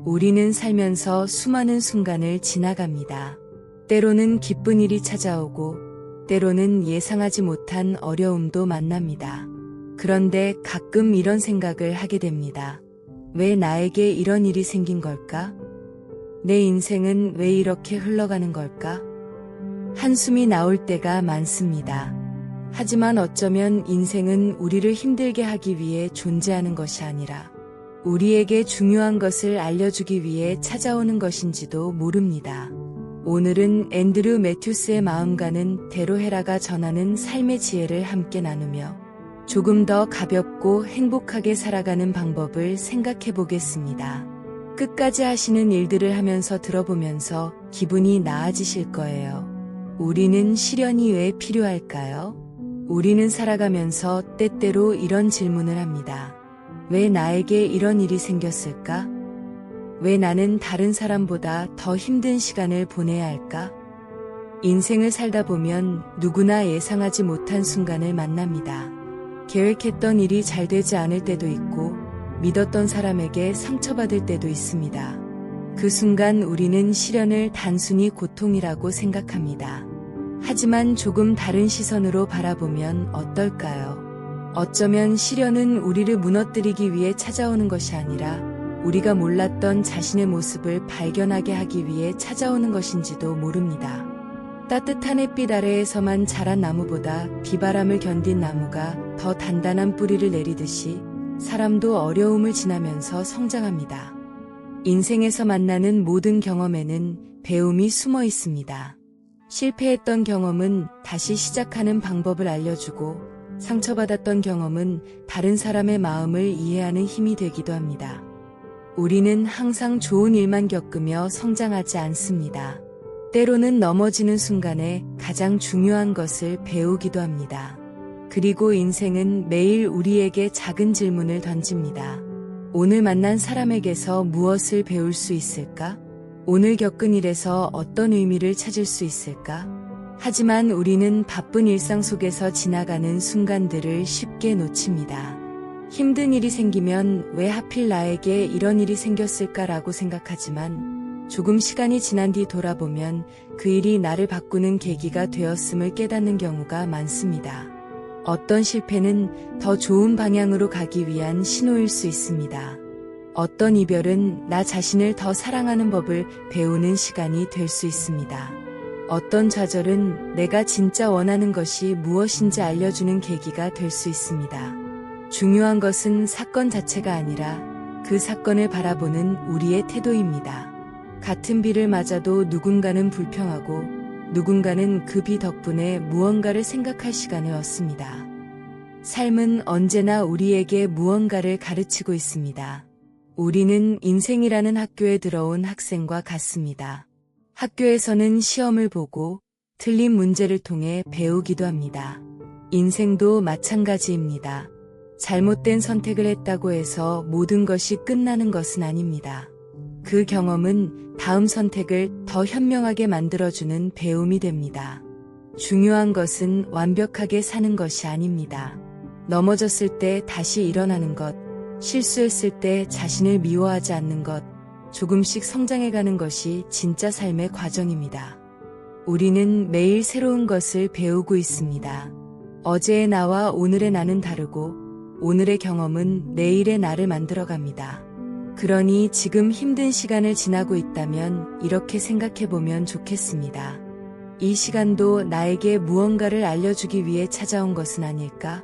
우리는 살면서 수많은 순간을 지나갑니다. 때로는 기쁜 일이 찾아오고, 때로는 예상하지 못한 어려움도 만납니다. 그런데 가끔 이런 생각을 하게 됩니다. 왜 나에게 이런 일이 생긴 걸까? 내 인생은 왜 이렇게 흘러가는 걸까? 한숨이 나올 때가 많습니다. 하지만 어쩌면 인생은 우리를 힘들게 하기 위해 존재하는 것이 아니라 우리에게 중요한 것을 알려주기 위해 찾아오는 것인지도 모릅니다. 오늘은 앤드류 매튜스의 마음가는 대로 해라가 전하는 삶의 지혜를 함께 나누며 조금 더 가볍고 행복하게 살아가는 방법을 생각해 보겠습니다. 끝까지 하시는 일들을 하면서 들어보면서 기분이 나아지실 거예요. 우리는 시련이 왜 필요할까요? 우리는 살아가면서 때때로 이런 질문을 합니다. 왜 나에게 이런 일이 생겼을까? 왜 나는 다른 사람보다 더 힘든 시간을 보내야 할까? 인생을 살다 보면 누구나 예상하지 못한 순간을 만납니다. 계획했던 일이 잘 되지 않을 때도 있고 믿었던 사람에게 상처받을 때도 있습니다. 그 순간 우리는 시련을 단순히 고통이라고 생각합니다. 하지만 조금 다른 시선으로 바라보면 어떨까요? 어쩌면 시련은 우리를 무너뜨리기 위해 찾아오는 것이 아니라 우리가 몰랐던 자신의 모습을 발견하게 하기 위해 찾아오는 것인지도 모릅니다. 따뜻한 햇빛 아래에서만 자란 나무보다 비바람을 견딘 나무가 더 단단한 뿌리를 내리듯이 사람도 어려움을 지나면서 성장합니다. 인생에서 만나는 모든 경험에는 배움이 숨어 있습니다. 실패했던 경험은 다시 시작하는 방법을 알려주고 상처받았던 경험은 다른 사람의 마음을 이해하는 힘이 되기도 합니다. 우리는 항상 좋은 일만 겪으며 성장하지 않습니다. 때로는 넘어지는 순간에 가장 중요한 것을 배우기도 합니다. 그리고 인생은 매일 우리에게 작은 질문을 던집니다. 오늘 만난 사람에게서 무엇을 배울 수 있을까? 오늘 겪은 일에서 어떤 의미를 찾을 수 있을까? 하지만 우리는 바쁜 일상 속에서 지나가는 순간들을 쉽게 놓칩니다. 힘든 일이 생기면 왜 하필 나에게 이런 일이 생겼을까라고 생각하지만 조금 시간이 지난 뒤 돌아보면 그 일이 나를 바꾸는 계기가 되었음을 깨닫는 경우가 많습니다. 어떤 실패는 더 좋은 방향으로 가기 위한 신호일 수 있습니다. 어떤 이별은 나 자신을 더 사랑하는 법을 배우는 시간이 될 수 있습니다. 어떤 좌절은 내가 진짜 원하는 것이 무엇인지 알려주는 계기가 될 수 있습니다. 중요한 것은 사건 자체가 아니라 그 사건을 바라보는 우리의 태도입니다. 같은 비를 맞아도 누군가는 불평하고 누군가는 그 비 덕분에 무언가를 생각할 시간을 얻습니다. 삶은 언제나 우리에게 무언가를 가르치고 있습니다. 우리는 인생이라는 학교에 들어온 학생과 같습니다. 학교에서는 시험을 보고 틀린 문제를 통해 배우기도 합니다. 인생도 마찬가지입니다. 잘못된 선택을 했다고 해서 모든 것이 끝나는 것은 아닙니다. 그 경험은 다음 선택을 더 현명하게 만들어주는 배움이 됩니다. 중요한 것은 완벽하게 사는 것이 아닙니다. 넘어졌을 때 다시 일어나는 것, 실수했을 때 자신을 미워하지 않는 것, 조금씩 성장해가는 것이 진짜 삶의 과정입니다. 우리는 매일 새로운 것을 배우고 있습니다. 어제의 나와 오늘의 나는 다르고 오늘의 경험은 내일의 나를 만들어갑니다. 그러니 지금 힘든 시간을 지나고 있다면 이렇게 생각해보면 좋겠습니다. 이 시간도 나에게 무언가를 알려주기 위해 찾아온 것은 아닐까?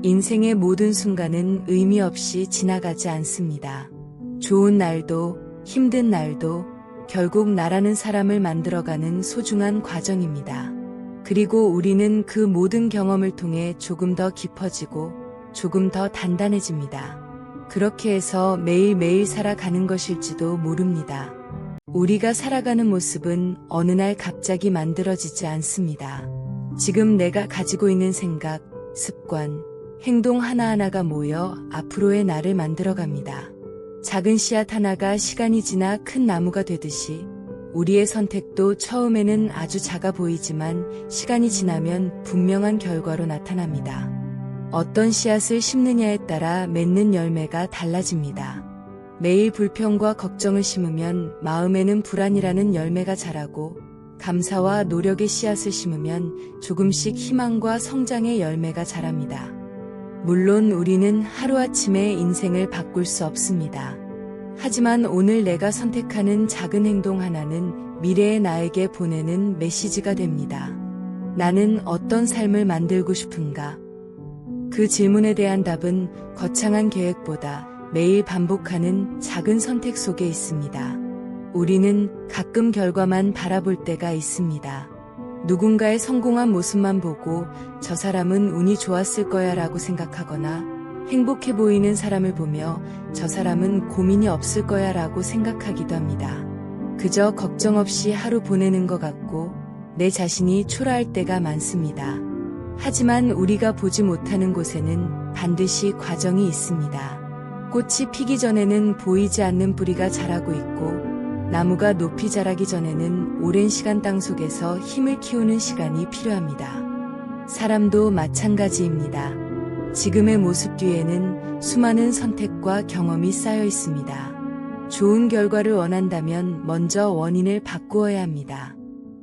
인생의 모든 순간은 의미 없이 지나가지 않습니다. 좋은 날도 힘든 날도 결국 나라는 사람을 만들어가는 소중한 과정입니다. 그리고 우리는 그 모든 경험을 통해 조금 더 깊어지고 조금 더 단단해집니다. 그렇게 해서 매일매일 살아가는 것일지도 모릅니다. 우리가 살아가는 모습은 어느 날 갑자기 만들어지지 않습니다. 지금 내가 가지고 있는 생각, 습관, 행동 하나하나가 모여 앞으로의 나를 만들어갑니다. 작은 씨앗 하나가 시간이 지나 큰 나무가 되듯이 우리의 선택도 처음에는 아주 작아 보이지만 시간이 지나면 분명한 결과로 나타납니다. 어떤 씨앗을 심느냐에 따라 맺는 열매가 달라집니다. 매일 불평과 걱정을 심으면 마음에는 불안이라는 열매가 자라고 감사와 노력의 씨앗을 심으면 조금씩 희망과 성장의 열매가 자랍니다. 물론 우리는 하루아침에 인생을 바꿀 수 없습니다. 하지만 오늘 내가 선택하는 작은 행동 하나는 미래의 나에게 보내는 메시지가 됩니다. 나는 어떤 삶을 만들고 싶은가? 그 질문에 대한 답은 거창한 계획보다 매일 반복하는 작은 선택 속에 있습니다. 우리는 가끔 결과만 바라볼 때가 있습니다. 누군가의 성공한 모습만 보고 저 사람은 운이 좋았을 거야 라고 생각하거나 행복해 보이는 사람을 보며 저 사람은 고민이 없을 거야 라고 생각하기도 합니다. 그저 걱정 없이 하루 보내는 것 같고 내 자신이 초라할 때가 많습니다. 하지만 우리가 보지 못하는 곳에는 반드시 과정이 있습니다. 꽃이 피기 전에는 보이지 않는 뿌리가 자라고 있고 나무가 높이 자라기 전에는 오랜 시간 땅 속에서 힘을 키우는 시간이 필요합니다. 사람도 마찬가지입니다. 지금의 모습 뒤에는 수많은 선택과 경험이 쌓여 있습니다. 좋은 결과를 원한다면 먼저 원인을 바꾸어야 합니다.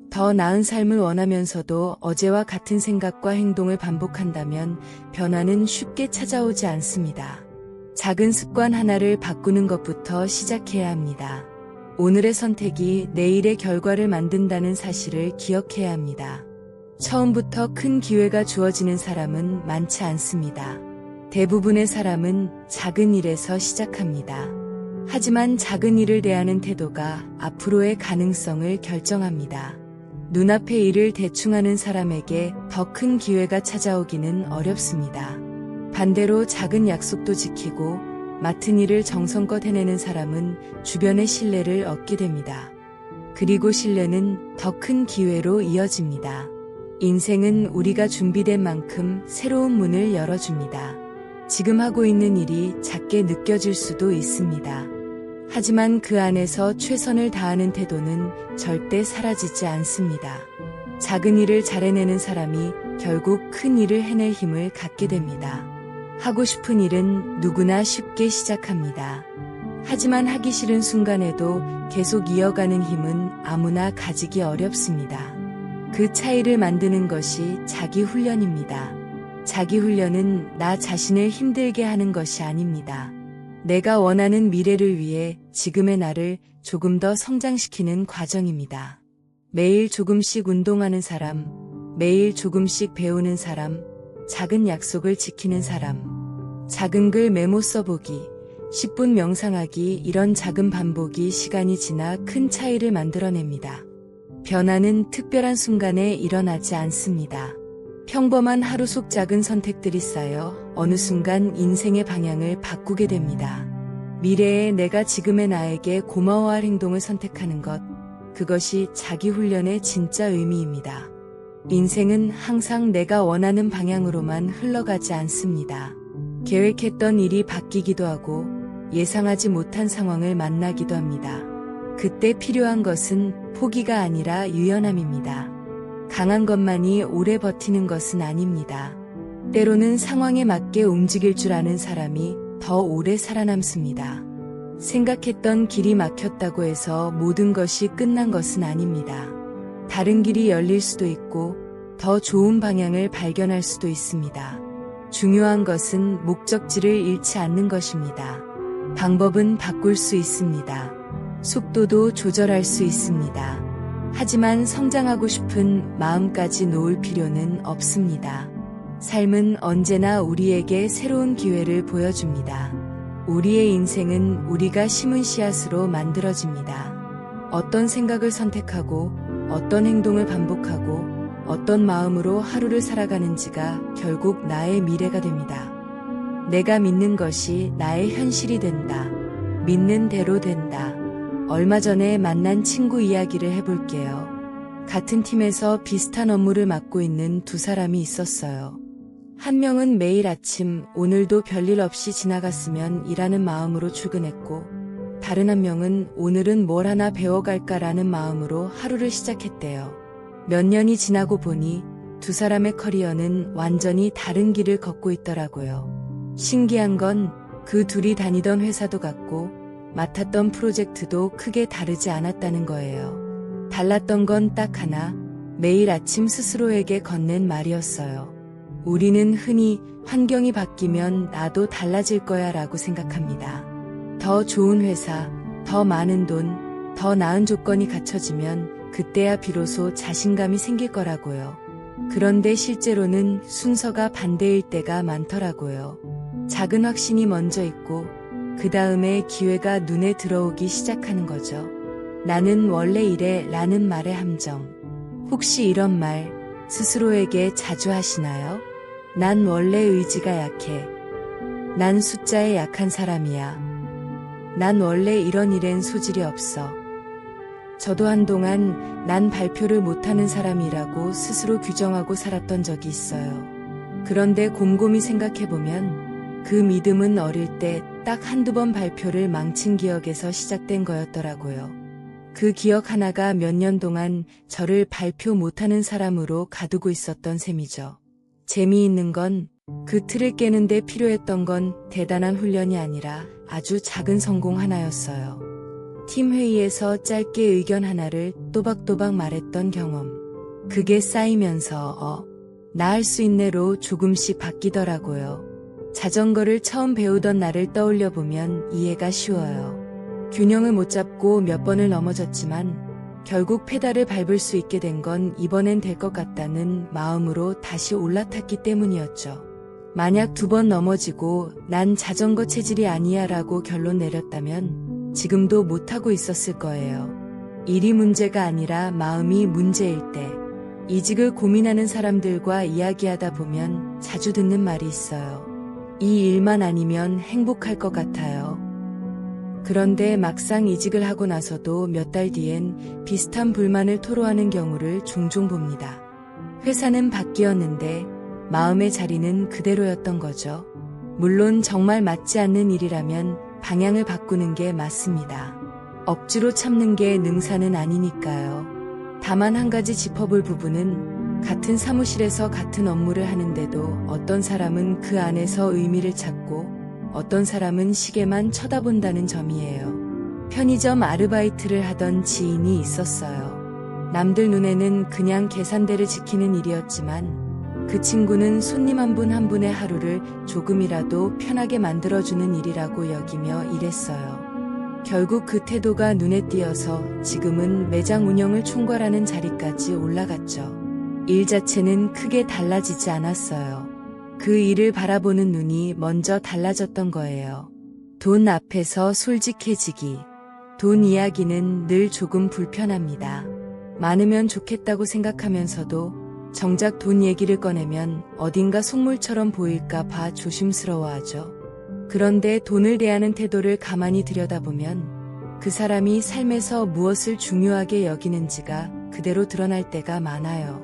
더 나은 삶을 원하면서도 어제와 같은 생각과 행동을 반복한다면 변화는 쉽게 찾아오지 않습니다. 작은 습관 하나를 바꾸는 것부터 시작해야 합니다. 오늘의 선택이 내일의 결과를 만든다는 사실을 기억해야 합니다. 처음부터 큰 기회가 주어지는 사람은 많지 않습니다. 대부분의 사람은 작은 일에서 시작합니다. 하지만 작은 일을 대하는 태도가 앞으로의 가능성을 결정합니다. 눈앞의 일을 대충 하는 사람에게 더 큰 기회가 찾아오기는 어렵습니다. 반대로 작은 약속도 지키고 맡은 일을 정성껏 해내는 사람은 주변의 신뢰를 얻게 됩니다. 그리고 신뢰는 더 큰 기회로 이어집니다. 인생은 우리가 준비된 만큼 새로운 문을 열어줍니다. 지금 하고 있는 일이 작게 느껴질 수도 있습니다. 하지만 그 안에서 최선을 다하는 태도는 절대 사라지지 않습니다. 작은 일을 잘 해내는 사람이 결국 큰 일을 해낼 힘을 갖게 됩니다. 하고 싶은 일은 누구나 쉽게 시작합니다. 하지만 하기 싫은 순간에도 계속 이어가는 힘은 아무나 가지기 어렵습니다. 그 차이를 만드는 것이 자기 훈련입니다. 자기 훈련은 나 자신을 힘들게 하는 것이 아닙니다. 내가 원하는 미래를 위해 지금의 나를 조금 더 성장시키는 과정입니다. 매일 조금씩 운동하는 사람, 매일 조금씩 배우는 사람, 작은 약속을 지키는 사람, 작은 글 메모 써보기, 10분 명상하기 이런 작은 반복이 시간이 지나 큰 차이를 만들어냅니다. 변화는 특별한 순간에 일어나지 않습니다. 평범한 하루 속 작은 선택들이 쌓여 어느 순간 인생의 방향을 바꾸게 됩니다. 미래에 내가 지금의 나에게 고마워할 행동을 선택하는 것, 그것이 자기 훈련의 진짜 의미입니다. 인생은 항상 내가 원하는 방향으로만 흘러가지 않습니다. 계획했던 일이 바뀌기도 하고 예상하지 못한 상황을 만나기도 합니다. 그때 필요한 것은 포기가 아니라 유연함입니다. 강한 것만이 오래 버티는 것은 아닙니다. 때로는 상황에 맞게 움직일 줄 아는 사람이 더 오래 살아남습니다. 생각했던 길이 막혔다고 해서 모든 것이 끝난 것은 아닙니다. 다른 길이 열릴 수도 있고 더 좋은 방향을 발견할 수도 있습니다. 중요한 것은 목적지를 잃지 않는 것입니다. 방법은 바꿀 수 있습니다. 속도도 조절할 수 있습니다. 하지만 성장하고 싶은 마음까지 놓을 필요는 없습니다. 삶은 언제나 우리에게 새로운 기회를 보여줍니다. 우리의 인생은 우리가 심은 씨앗으로 만들어집니다. 어떤 생각을 선택하고 어떤 행동을 반복하고 어떤 마음으로 하루를 살아가는지가 결국 나의 미래가 됩니다. 내가 믿는 것이 나의 현실이 된다. 믿는 대로 된다. 얼마 전에 만난 친구 이야기를 해볼게요. 같은 팀에서 비슷한 업무를 맡고 있는 두 사람이 있었어요. 한 명은 매일 아침 오늘도 별일 없이 지나갔으면 이라는 마음으로 출근했고, 다른 한 명은 오늘은 뭘 하나 배워갈까라는 마음으로 하루를 시작했대요. 몇 년이 지나고 보니 두 사람의 커리어는 완전히 다른 길을 걷고 있더라고요. 신기한 건 그 둘이 다니던 회사도 같고 맡았던 프로젝트도 크게 다르지 않았다는 거예요. 달랐던 건 딱 하나, 매일 아침 스스로에게 건넨 말이었어요. 우리는 흔히 환경이 바뀌면 나도 달라질 거야 라고 생각합니다. 더 좋은 회사, 더 많은 돈, 더 나은 조건이 갖춰지면 그때야 비로소 자신감이 생길 거라고요. 그런데 실제로는 순서가 반대일 때가 많더라고요. 작은 확신이 먼저 있고 그 다음에 기회가 눈에 들어오기 시작하는 거죠. 나는 원래 이래 라는 말의 함정. 혹시 이런 말 스스로에게 자주 하시나요? 난 원래 의지가 약해. 난 숫자에 약한 사람이야. 난 원래 이런 일엔 소질이 없어. 저도 한동안 난 발표를 못하는 사람이라고 스스로 규정하고 살았던 적이 있어요. 그런데 곰곰이 생각해보면 그 믿음은 어릴 때 딱 한두 번 발표를 망친 기억에서 시작된 거였더라고요. 그 기억 하나가 몇 년 동안 저를 발표 못하는 사람으로 가두고 있었던 셈이죠. 재미있는 건 그 틀을 깨는데 필요했던 건 대단한 훈련이 아니라 아주 작은 성공 하나였어요. 팀 회의에서 짧게 의견 하나를 또박또박 말했던 경험. 그게 쌓이면서 나 할 수 있네로 조금씩 바뀌더라고요. 자전거를 처음 배우던 나를 떠올려 보면 이해가 쉬워요. 균형을 못 잡고 몇 번을 넘어졌지만 결국 페달을 밟을 수 있게 된 건 이번엔 될 것 같다는 마음으로 다시 올라탔기 때문이었죠. 만약 2번 넘어지고 난 자전거 체질이 아니야 라고 결론 내렸다면 지금도 못하고 있었을 거예요. 일이 문제가 아니라 마음이 문제일 때 이직을 고민하는 사람들과 이야기하다 보면 자주 듣는 말이 있어요. 이 일만 아니면 행복할 것 같아요. 그런데 막상 이직을 하고 나서도 몇 달 뒤엔 비슷한 불만을 토로하는 경우를 종종 봅니다. 회사는 바뀌었는데 마음의 자리는 그대로였던 거죠. 물론 정말 맞지 않는 일이라면 방향을 바꾸는 게 맞습니다. 억지로 참는 게 능사는 아니니까요. 다만 한 가지 짚어볼 부분은 같은 사무실에서 같은 업무를 하는데도 어떤 사람은 그 안에서 의미를 찾고 어떤 사람은 시계만 쳐다본다는 점이에요. 편의점 아르바이트를 하던 지인이 있었어요. 남들 눈에는 그냥 계산대를 지키는 일이었지만 그 친구는 손님 한 분 한 분의 하루를 조금이라도 편하게 만들어주는 일이라고 여기며 일했어요. 결국 그 태도가 눈에 띄어서 지금은 매장 운영을 총괄하는 자리까지 올라갔죠. 일 자체는 크게 달라지지 않았어요. 그 일을 바라보는 눈이 먼저 달라졌던 거예요. 돈 앞에서 솔직해지기. 돈 이야기는 늘 조금 불편합니다. 많으면 좋겠다고 생각하면서도 정작 돈 얘기를 꺼내면 어딘가 속물처럼 보일까 봐 조심스러워하죠. 그런데 돈을 대하는 태도를 가만히 들여다보면 그 사람이 삶에서 무엇을 중요하게 여기는지가 그대로 드러날 때가 많아요.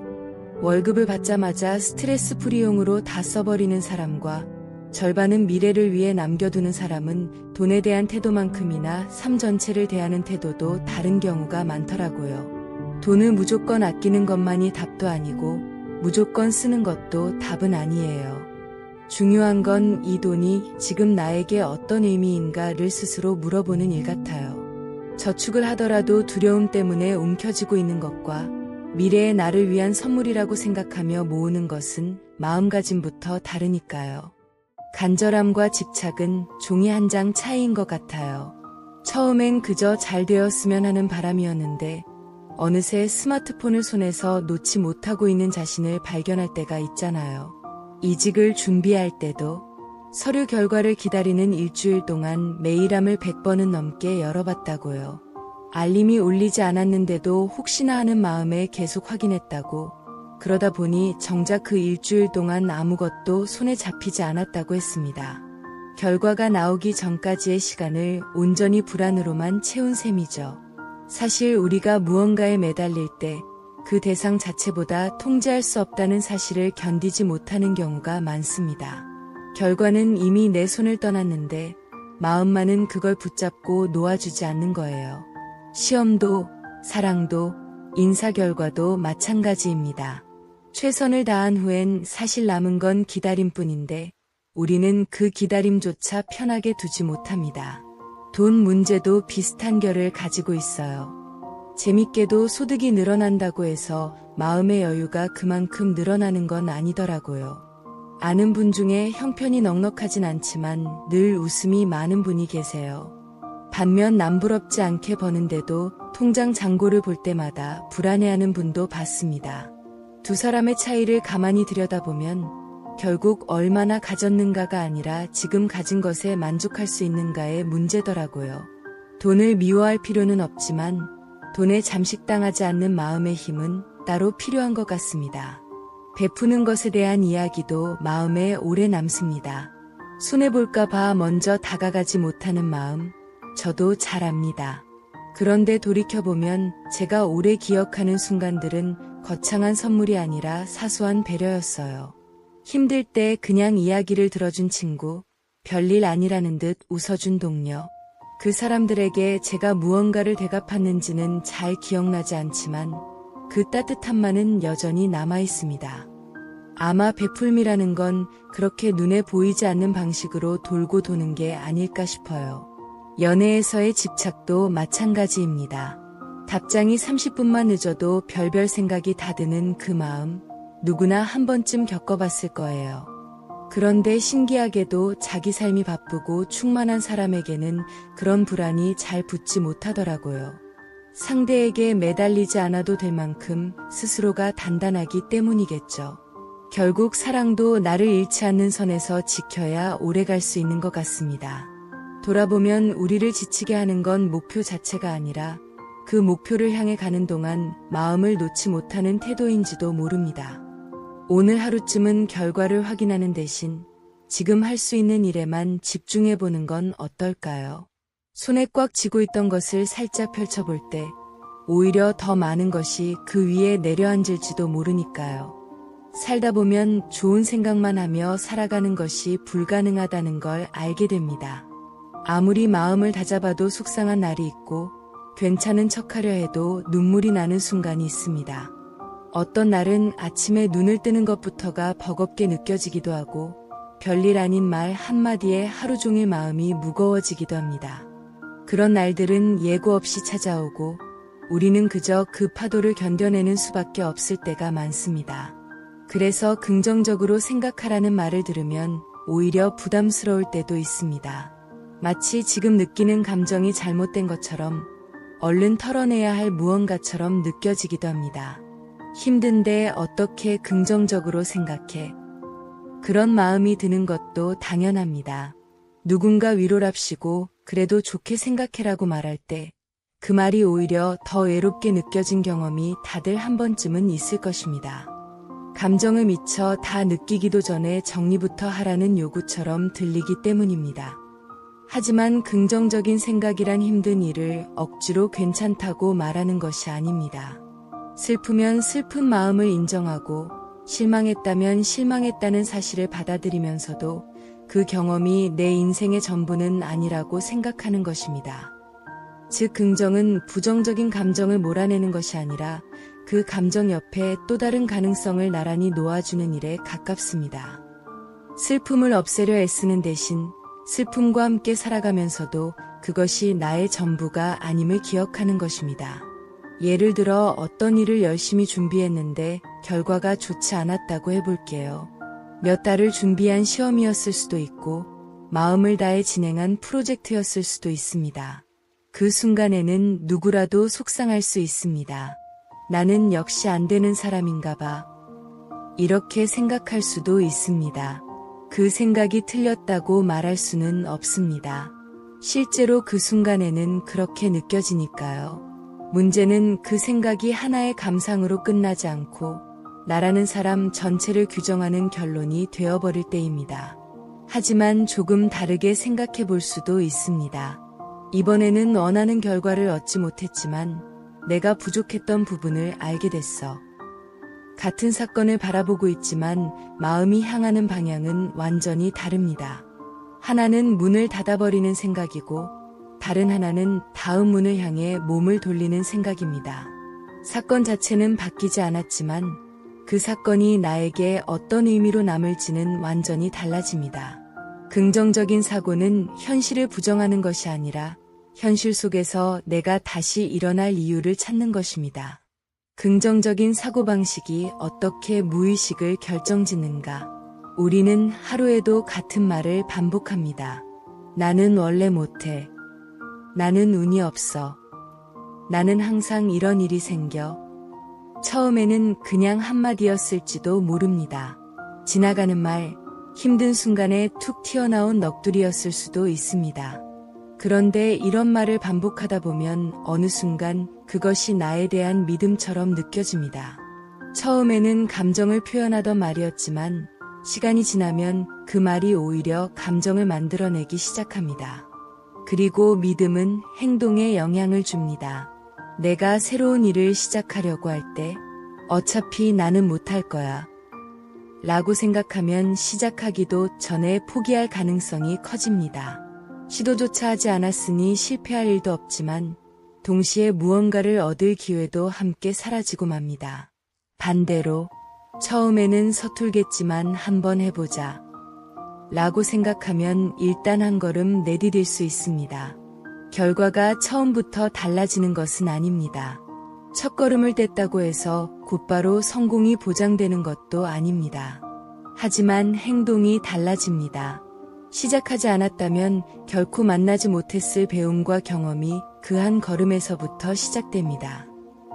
월급을 받자마자 스트레스 프리용으로 다 써버리는 사람과 절반은 미래를 위해 남겨두는 사람은 돈에 대한 태도만큼이나 삶 전체를 대하는 태도도 다른 경우가 많더라고요. 돈을 무조건 아끼는 것만이 답도 아니고 무조건 쓰는 것도 답은 아니에요. 중요한 건 이 돈이 지금 나에게 어떤 의미인가를 스스로 물어보는 일 같아요. 저축을 하더라도 두려움 때문에 움켜쥐고 있는 것과 미래의 나를 위한 선물이라고 생각하며 모으는 것은 마음가짐부터 다르니까요. 간절함과 집착은 종이 한 장 차이인 것 같아요. 처음엔 그저 잘 되었으면 하는 바람이었는데 어느새 스마트폰을 손에서 놓지 못하고 있는 자신을 발견할 때가 있잖아요. 이직을 준비할 때도 서류 결과를 기다리는 일주일 동안 메일함을 100번은 넘게 열어봤다고요. 알림이 울리지 않았는데도 혹시나 하는 마음에 계속 확인했다고. 그러다 보니 정작 그 일주일 동안 아무것도 손에 잡히지 않았다고 했습니다. 결과가 나오기 전까지의 시간을 온전히 불안으로만 채운 셈이죠. 사실 우리가 무언가에 매달릴 때 그 대상 자체보다 통제할 수 없다는 사실을 견디지 못하는 경우가 많습니다. 결과는 이미 내 손을 떠났는데 마음만은 그걸 붙잡고 놓아주지 않는 거예요. 시험도, 사랑도, 인사 결과도 마찬가지입니다. 최선을 다한 후엔 사실 남은 건 기다림뿐인데 우리는 그 기다림조차 편하게 두지 못합니다. 돈 문제도 비슷한 결을 가지고 있어요. 재밌게도 소득이 늘어난다고 해서 마음의 여유가 그만큼 늘어나는 건 아니더라고요. 아는 분 중에 형편이 넉넉하진 않지만 늘 웃음이 많은 분이 계세요. 반면 남부럽지 않게 버는데도 통장 잔고를 볼 때마다 불안해하는 분도 봤습니다. 두 사람의 차이를 가만히 들여다보면 결국 얼마나 가졌는가가 아니라 지금 가진 것에 만족할 수 있는가의 문제더라고요. 돈을 미워할 필요는 없지만 돈에 잠식당하지 않는 마음의 힘은 따로 필요한 것 같습니다. 베푸는 것에 대한 이야기도 마음에 오래 남습니다. 손해볼까 봐 먼저 다가가지 못하는 마음, 저도 잘 압니다. 그런데 돌이켜보면 제가 오래 기억하는 순간들은 거창한 선물이 아니라 사소한 배려였어요. 힘들 때 그냥 이야기를 들어준 친구, 별일 아니라는 듯 웃어준 동료. 그 사람들에게 제가 무언가를 대갚았는지는 잘 기억나지 않지만 그 따뜻함만은 여전히 남아있습니다. 아마 베풀미라는 건 그렇게 눈에 보이지 않는 방식으로 돌고 도는 게 아닐까 싶어요. 연애에서의 집착도 마찬가지입니다. 답장이 30분만 늦어도 별별 생각이 다 드는 그 마음, 누구나 한 번쯤 겪어봤을 거예요. 그런데 신기하게도 자기 삶이 바쁘고 충만한 사람에게는 그런 불안이 잘 붙지 못하더라고요. 상대에게 매달리지 않아도 될 만큼 스스로가 단단하기 때문이겠죠. 결국 사랑도 나를 잃지 않는 선에서 지켜야 오래 갈 수 있는 것 같습니다. 돌아보면 우리를 지치게 하는 건 목표 자체가 아니라 그 목표를 향해 가는 동안 마음을 놓지 못하는 태도인지도 모릅니다. 오늘 하루쯤은 결과를 확인하는 대신 지금 할 수 있는 일에만 집중해보는 건 어떨까요? 손에 꽉 쥐고 있던 것을 살짝 펼쳐볼 때 오히려 더 많은 것이 그 위에 내려앉을지도 모르니까요. 살다 보면 좋은 생각만 하며 살아가는 것이 불가능하다는 걸 알게 됩니다. 아무리 마음을 다잡아도 속상한 날이 있고 괜찮은 척하려 해도 눈물이 나는 순간이 있습니다. 어떤 날은 아침에 눈을 뜨는 것부터가 버겁게 느껴지기도 하고 별일 아닌 말 한마디에 하루 종일 마음이 무거워지기도 합니다. 그런 날들은 예고 없이 찾아오고 우리는 그저 그 파도를 견뎌내는 수밖에 없을 때가 많습니다. 그래서 긍정적으로 생각하라는 말을 들으면 오히려 부담스러울 때도 있습니다. 마치 지금 느끼는 감정이 잘못된 것처럼 얼른 털어내야 할 무언가처럼 느껴지기도 합니다. 힘든데 어떻게 긍정적으로 생각해? 그런 마음이 드는 것도 당연합니다. 누군가 위로랍시고 그래도 좋게 생각해라고 말할 때 그 말이 오히려 더 외롭게 느껴진 경험이 다들 한 번쯤은 있을 것입니다. 감정을 미처 다 느끼기도 전에 정리부터 하라는 요구처럼 들리기 때문입니다. 하지만 긍정적인 생각이란 힘든 일을 억지로 괜찮다고 말하는 것이 아닙니다. 슬프면 슬픈 마음을 인정하고 실망했다면 실망했다는 사실을 받아들이면서도 그 경험이 내 인생의 전부는 아니라고 생각하는 것입니다. 즉 긍정은 부정적인 감정을 몰아내는 것이 아니라 그 감정 옆에 또 다른 가능성을 나란히 놓아주는 일에 가깝습니다. 슬픔을 없애려 애쓰는 대신 슬픔과 함께 살아가면서도 그것이 나의 전부가 아님을 기억하는 것입니다. 예를 들어 어떤 일을 열심히 준비했는데 결과가 좋지 않았다고 해볼게요. 몇 달을 준비한 시험이었을 수도 있고 마음을 다해 진행한 프로젝트였을 수도 있습니다. 그 순간에는 누구라도 속상할 수 있습니다. 나는 역시 안 되는 사람인가 봐. 이렇게 생각할 수도 있습니다. 그 생각이 틀렸다고 말할 수는 없습니다. 실제로 그 순간에는 그렇게 느껴지니까요. 문제는 그 생각이 하나의 감상으로 끝나지 않고 나라는 사람 전체를 규정하는 결론이 되어버릴 때입니다. 하지만 조금 다르게 생각해 볼 수도 있습니다. 이번에는 원하는 결과를 얻지 못했지만 내가 부족했던 부분을 알게 됐어. 같은 사건을 바라보고 있지만 마음이 향하는 방향은 완전히 다릅니다. 하나는 문을 닫아버리는 생각이고 다른 하나는 다음 문을 향해 몸을 돌리는 생각입니다. 사건 자체는 바뀌지 않았지만 그 사건이 나에게 어떤 의미로 남을지는 완전히 달라집니다. 긍정적인 사고는 현실을 부정하는 것이 아니라 현실 속에서 내가 다시 일어날 이유를 찾는 것입니다. 긍정적인 사고방식이 어떻게 무의식을 결정짓는가? 우리는 하루에도 같은 말을 반복합니다. 나는 원래 못해. 나는 운이 없어. 나는 항상 이런 일이 생겨. 처음에는 그냥 한마디였을지도 모릅니다. 지나가는 말, 힘든 순간에 툭 튀어나온 넋두리였을 수도 있습니다. 그런데 이런 말을 반복하다 보면 어느 순간 그것이 나에 대한 믿음처럼 느껴집니다. 처음에는 감정을 표현하던 말이었지만 시간이 지나면 그 말이 오히려 감정을 만들어내기 시작합니다. 그리고 믿음은 행동에 영향을 줍니다. 내가 새로운 일을 시작하려고 할 때 어차피 나는 못할 거야 라고 생각하면 시작하기도 전에 포기할 가능성이 커집니다. 시도조차 하지 않았으니 실패할 일도 없지만 동시에 무언가를 얻을 기회도 함께 사라지고 맙니다. 반대로 처음에는 서툴겠지만 한번 해보자 라고 생각하면 일단 한 걸음 내디딜 수 있습니다. 결과가 처음부터 달라지는 것은 아닙니다. 첫걸음을 뗐다고 해서 곧바로 성공이 보장되는 것도 아닙니다. 하지만 행동이 달라집니다. 시작하지 않았다면 결코 만나지 못했을 배움과 경험이 그 한 걸음에서부터 시작됩니다.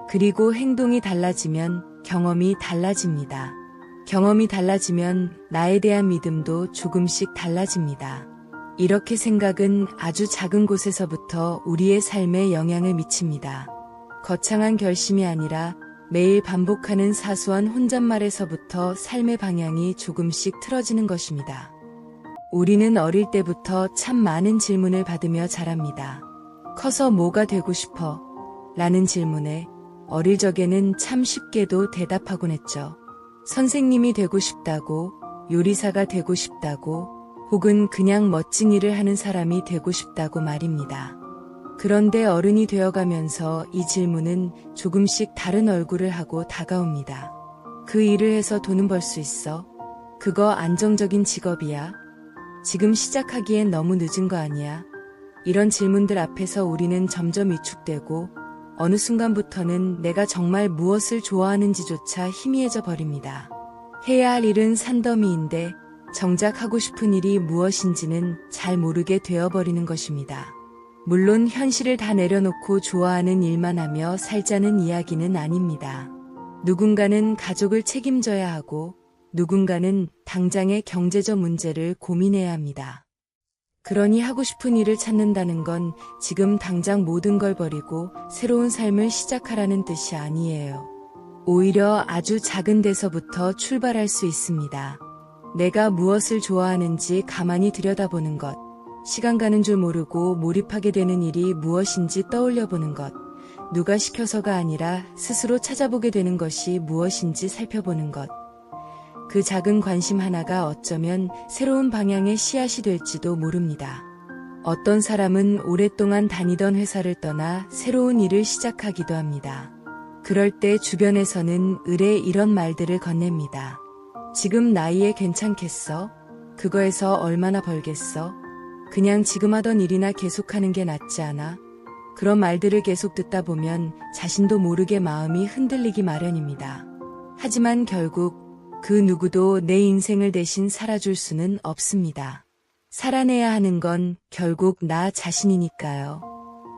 그리고 행동이 달라지면 경험이 달라집니다. 경험이 달라지면 나에 대한 믿음도 조금씩 달라집니다. 이렇게 생각은 아주 작은 곳에서부터 우리의 삶에 영향을 미칩니다. 거창한 결심이 아니라 매일 반복하는 사소한 혼잣말에서부터 삶의 방향이 조금씩 틀어지는 것입니다. 우리는 어릴 때부터 참 많은 질문을 받으며 자랍니다. 커서 뭐가 되고 싶어? 라는 질문에 어릴 적에는 참 쉽게도 대답하곤 했죠. 선생님이 되고 싶다고, 요리사가 되고 싶다고, 혹은 그냥 멋진 일을 하는 사람이 되고 싶다고 말입니다. 그런데 어른이 되어가면서 이 질문은 조금씩 다른 얼굴을 하고 다가옵니다. 그 일을 해서 돈은 벌 수 있어? 그거 안정적인 직업이야? 지금 시작하기엔 너무 늦은 거 아니야? 이런 질문들 앞에서 우리는 점점 위축되고 어느 순간부터는 내가 정말 무엇을 좋아하는지조차 희미해져 버립니다. 해야 할 일은 산더미인데 정작 하고 싶은 일이 무엇인지는 잘 모르게 되어버리는 것입니다. 물론 현실을 다 내려놓고 좋아하는 일만 하며 살자는 이야기는 아닙니다. 누군가는 가족을 책임져야 하고 누군가는 당장의 경제적 문제를 고민해야 합니다. 그러니 하고 싶은 일을 찾는다는 건 지금 당장 모든 걸 버리고 새로운 삶을 시작하라는 뜻이 아니에요. 오히려 아주 작은 데서부터 출발할 수 있습니다. 내가 무엇을 좋아하는지 가만히 들여다보는 것, 시간 가는 줄 모르고 몰입하게 되는 일이 무엇인지 떠올려보는 것, 누가 시켜서가 아니라 스스로 찾아보게 되는 것이 무엇인지 살펴보는 것, 그 작은 관심 하나가 어쩌면 새로운 방향의 씨앗이 될지도 모릅니다. 어떤 사람은 오랫동안 다니던 회사를 떠나 새로운 일을 시작하기도 합니다. 그럴 때 주변에서는 의례 이런 말들을 건넵니다. 지금 나이에 괜찮겠어? 그거에서 얼마나 벌겠어? 그냥 지금 하던 일이나 계속하는 게 낫지 않아? 그런 말들을 계속 듣다 보면 자신도 모르게 마음이 흔들리기 마련입니다. 하지만 결국 그 누구도 내 인생을 대신 살아줄 수는 없습니다. 살아내야 하는 건 결국 나 자신이니까요.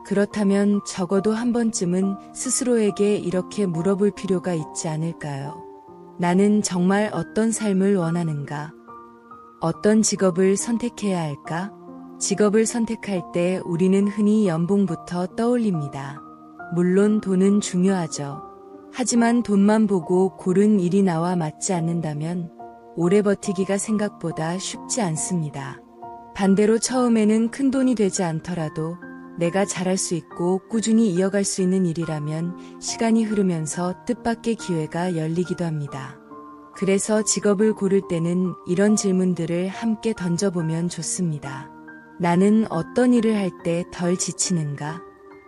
그렇다면 적어도 한 번쯤은 스스로에게 이렇게 물어볼 필요가 있지 않을까요? 나는 정말 어떤 삶을 원하는가? 어떤 직업을 선택해야 할까? 직업을 선택할 때 우리는 흔히 연봉부터 떠올립니다. 물론 돈은 중요하죠. 하지만 돈만 보고 고른 일이 나와 맞지 않는다면 오래 버티기가 생각보다 쉽지 않습니다. 반대로 처음에는 큰 돈이 되지 않더라도 내가 잘할 수 있고 꾸준히 이어갈 수 있는 일이라면 시간이 흐르면서 뜻밖의 기회가 열리기도 합니다. 그래서 직업을 고를 때는 이런 질문들을 함께 던져보면 좋습니다. 나는 어떤 일을 할 때 덜 지치는가?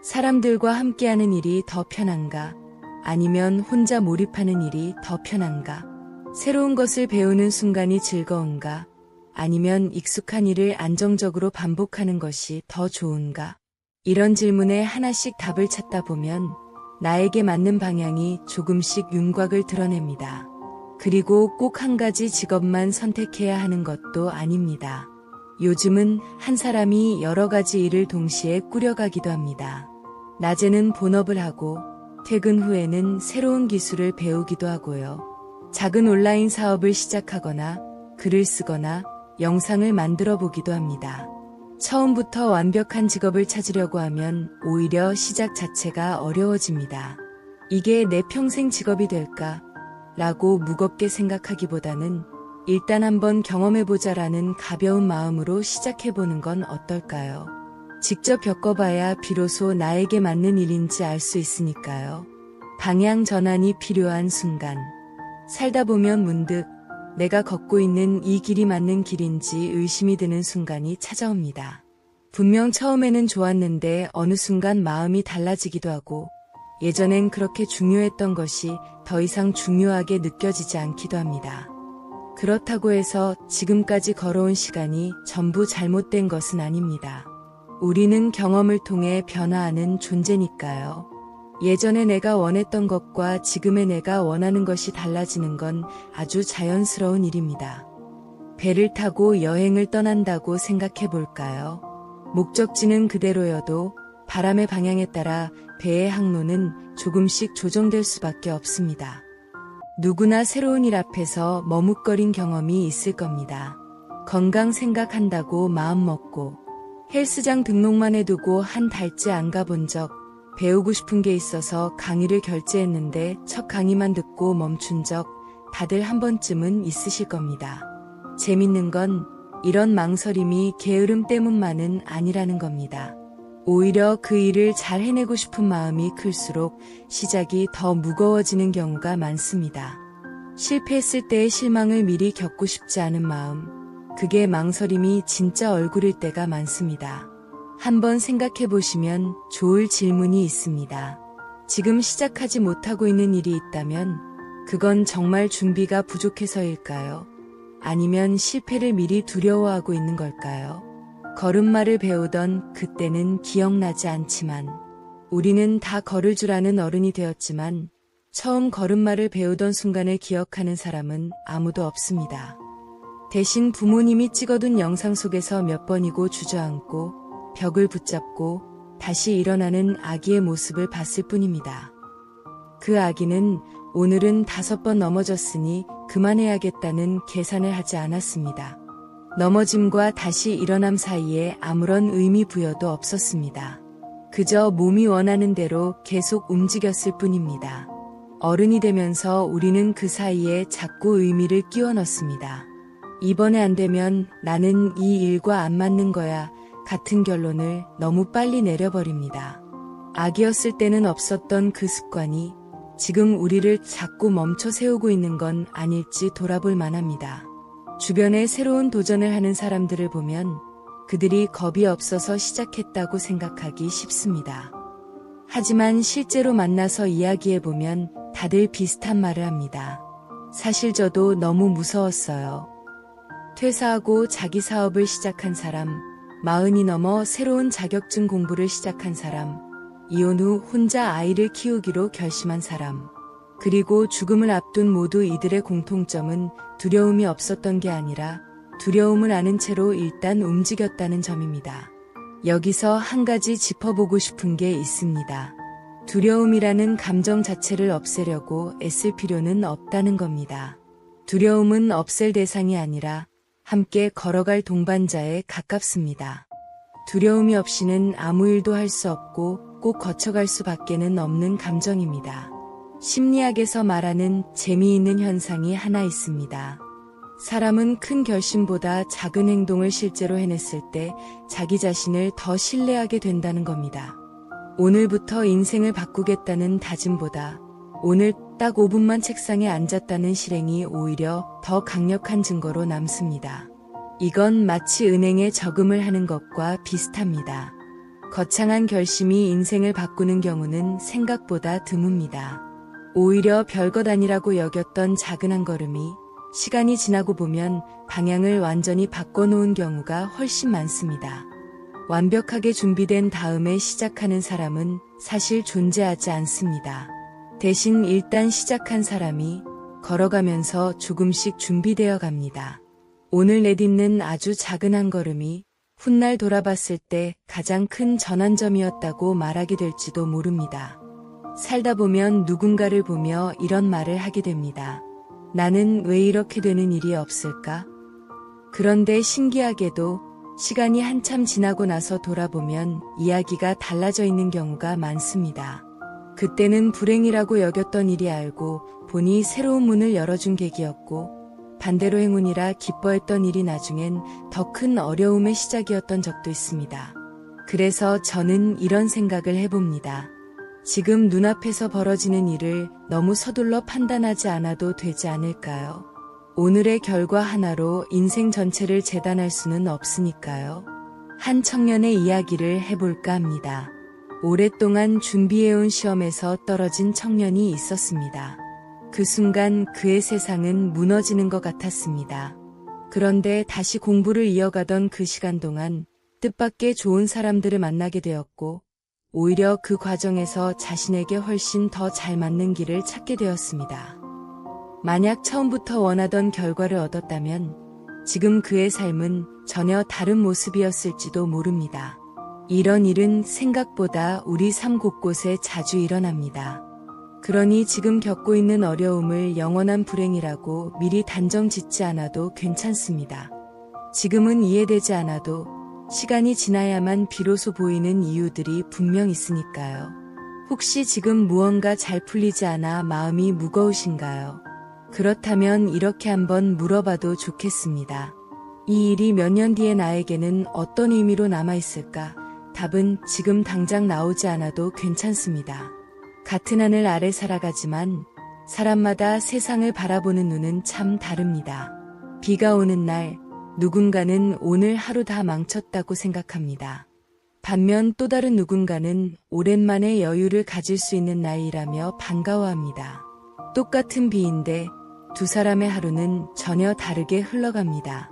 사람들과 함께하는 일이 더 편한가? 아니면 혼자 몰입하는 일이 더 편한가? 새로운 것을 배우는 순간이 즐거운가? 아니면 익숙한 일을 안정적으로 반복하는 것이 더 좋은가? 이런 질문에 하나씩 답을 찾다 보면 나에게 맞는 방향이 조금씩 윤곽을 드러냅니다. 그리고 꼭 한 가지 직업만 선택해야 하는 것도 아닙니다. 요즘은 한 사람이 여러 가지 일을 동시에 꾸려가기도 합니다. 낮에는 본업을 하고 퇴근 후에는 새로운 기술을 배우기도 하고요. 작은 온라인 사업을 시작하거나 글을 쓰거나 영상을 만들어 보기도 합니다. 처음부터 완벽한 직업을 찾으려고 하면 오히려 시작 자체가 어려워집니다. 이게 내 평생 직업이 될까? 라고 무겁게 생각하기보다는 일단 한번 경험해보자라는 가벼운 마음으로 시작해보는 건 어떨까요? 직접 겪어봐야 비로소 나에게 맞는 일인지 알 수 있으니까요. 방향 전환이 필요한 순간. 살다 보면 문득 내가 걷고 있는 이 길이 맞는 길인지 의심이 드는 순간이 찾아옵니다. 분명 처음에는 좋았는데 어느 순간 마음이 달라지기도 하고 예전엔 그렇게 중요했던 것이 더 이상 중요하게 느껴지지 않기도 합니다. 그렇다고 해서 지금까지 걸어온 시간이 전부 잘못된 것은 아닙니다. 우리는 경험을 통해 변화하는 존재니까요. 예전에 내가 원했던 것과 지금의 내가 원하는 것이 달라지는 건 아주 자연스러운 일입니다. 배를 타고 여행을 떠난다고 생각해 볼까요? 목적지는 그대로여도 바람의 방향에 따라 배의 항로는 조금씩 조정될 수밖에 없습니다. 누구나 새로운 일 앞에서 머뭇거린 경험이 있을 겁니다. 건강 생각한다고 마음먹고 헬스장 등록만 해두고 한 달째 안 가본 적, 배우고 싶은 게 있어서 강의를 결제했는데 첫 강의만 듣고 멈춘 적 다들 한 번쯤은 있으실 겁니다. 재밌는 건 이런 망설임이 게으름 때문만은 아니라는 겁니다. 오히려 그 일을 잘 해내고 싶은 마음이 클수록 시작이 더 무거워지는 경우가 많습니다. 실패했을 때의 실망을 미리 겪고 싶지 않은 마음, 그게 망설임이 진짜 얼굴일 때가 많습니다. 한번 생각해 보시면 좋을 질문이 있습니다. 지금 시작하지 못하고 있는 일이 있다면 그건 정말 준비가 부족해서일까요? 아니면 실패를 미리 두려워하고 있는 걸까요? 걸음마를 배우던 그때는 기억나지 않지만 우리는 다 걸을 줄 아는 어른이 되었지만 처음 걸음마를 배우던 순간을 기억하는 사람은 아무도 없습니다. 대신 부모님이 찍어둔 영상 속에서 몇 번이고 주저앉고 벽을 붙잡고 다시 일어나는 아기의 모습을 봤을 뿐입니다. 그 아기는 오늘은 5번 넘어졌으니 그만해야겠다는 계산을 하지 않았습니다. 넘어짐과 다시 일어남 사이에 아무런 의미 부여도 없었습니다. 그저 몸이 원하는 대로 계속 움직였을 뿐입니다. 어른이 되면서 우리는 그 사이에 자꾸 의미를 끼워 넣습니다. 이번에 안 되면 나는 이 일과 안 맞는 거야 같은 결론을 너무 빨리 내려버립니다. 아기였을 때는 없었던 그 습관이 지금 우리를 자꾸 멈춰 세우고 있는 건 아닐지 돌아볼 만합니다. 주변에 새로운 도전을 하는 사람들을 보면 그들이 겁이 없어서 시작했다고 생각하기 쉽습니다. 하지만 실제로 만나서 이야기해보면 다들 비슷한 말을 합니다. 사실 저도 너무 무서웠어요. 퇴사하고 자기 사업을 시작한 사람, 40이 넘어 새로운 자격증 공부를 시작한 사람, 이혼 후 혼자 아이를 키우기로 결심한 사람, 그리고 죽음을 앞둔 모두 이들의 공통점은 두려움이 없었던 게 아니라 두려움을 아는 채로 일단 움직였다는 점입니다. 여기서 한 가지 짚어보고 싶은 게 있습니다. 두려움이라는 감정 자체를 없애려고 애쓸 필요는 없다는 겁니다. 두려움은 없앨 대상이 아니라 함께 걸어갈 동반자에 가깝습니다. 두려움이 없이는 아무 일도 할 수 없고 꼭 거쳐갈 수밖에는 없는 감정입니다. 심리학에서 말하는 재미있는 현상이 하나 있습니다. 사람은 큰 결심보다 작은 행동을 실제로 해냈을 때 자기 자신을 더 신뢰하게 된다는 겁니다. 오늘부터 인생을 바꾸겠다는 다짐보다 오늘 딱 5분만 책상에 앉았다는 실행이 오히려 더 강력한 증거로 남습니다. 이건 마치 은행에 저금을 하는 것과 비슷합니다. 거창한 결심이 인생을 바꾸는 경우는 생각보다 드뭅니다. 오히려 별것 아니라고 여겼던 작은 한 걸음이 시간이 지나고 보면 방향을 완전히 바꿔놓은 경우가 훨씬 많습니다. 완벽하게 준비된 다음에 시작하는 사람은 사실 존재하지 않습니다. 대신 일단 시작한 사람이 걸어가면서 조금씩 준비되어 갑니다. 오늘 내딛는 아주 작은 한 걸음이 훗날 돌아봤을 때 가장 큰 전환점이었다고 말하게 될지도 모릅니다. 살다 보면 누군가를 보며 이런 말을 하게 됩니다. 나는 왜 이렇게 되는 일이 없을까? 그런데 신기하게도 시간이 한참 지나고 나서 돌아보면 이야기가 달라져 있는 경우가 많습니다. 그때는 불행이라고 여겼던 일이 알고 보니 새로운 문을 열어준 계기였고, 반대로 행운이라 기뻐했던 일이 나중엔 더 큰 어려움의 시작이었던 적도 있습니다. 그래서 저는 이런 생각을 해봅니다. 지금 눈앞에서 벌어지는 일을 너무 서둘러 판단하지 않아도 되지 않을까요? 오늘의 결과 하나로 인생 전체를 재단할 수는 없으니까요. 한 청년의 이야기를 해볼까 합니다. 오랫동안 준비해온 시험에서 떨어진 청년이 있었습니다. 그 순간 그의 세상은 무너지는 것 같았습니다. 그런데 다시 공부를 이어가던 그 시간 동안 뜻밖의 좋은 사람들을 만나게 되었고, 오히려 그 과정에서 자신에게 훨씬 더 잘 맞는 길을 찾게 되었습니다. 만약 처음부터 원하던 결과를 얻었다면 지금 그의 삶은 전혀 다른 모습이었을지도 모릅니다. 이런 일은 생각보다 우리 삶 곳곳에 자주 일어납니다. 그러니 지금 겪고 있는 어려움을 영원한 불행이라고 미리 단정 짓지 않아도 괜찮습니다. 지금은 이해되지 않아도 시간이 지나야만 비로소 보이는 이유들이 분명 있으니까요. 혹시 지금 무언가 잘 풀리지 않아 마음이 무거우신가요? 그렇다면 이렇게 한번 물어봐도 좋겠습니다. 이 일이 몇 년 뒤에 나에게는 어떤 의미로 남아있을까? 답은 지금 당장 나오지 않아도 괜찮습니다. 같은 하늘 아래 살아가지만 사람마다 세상을 바라보는 눈은 참 다릅니다. 비가 오는 날 누군가는 오늘 하루 다 망쳤다고 생각합니다. 반면 또 다른 누군가는 오랜만에 여유를 가질 수 있는 날이라며 반가워합니다. 똑같은 비인데 두 사람의 하루는 전혀 다르게 흘러갑니다.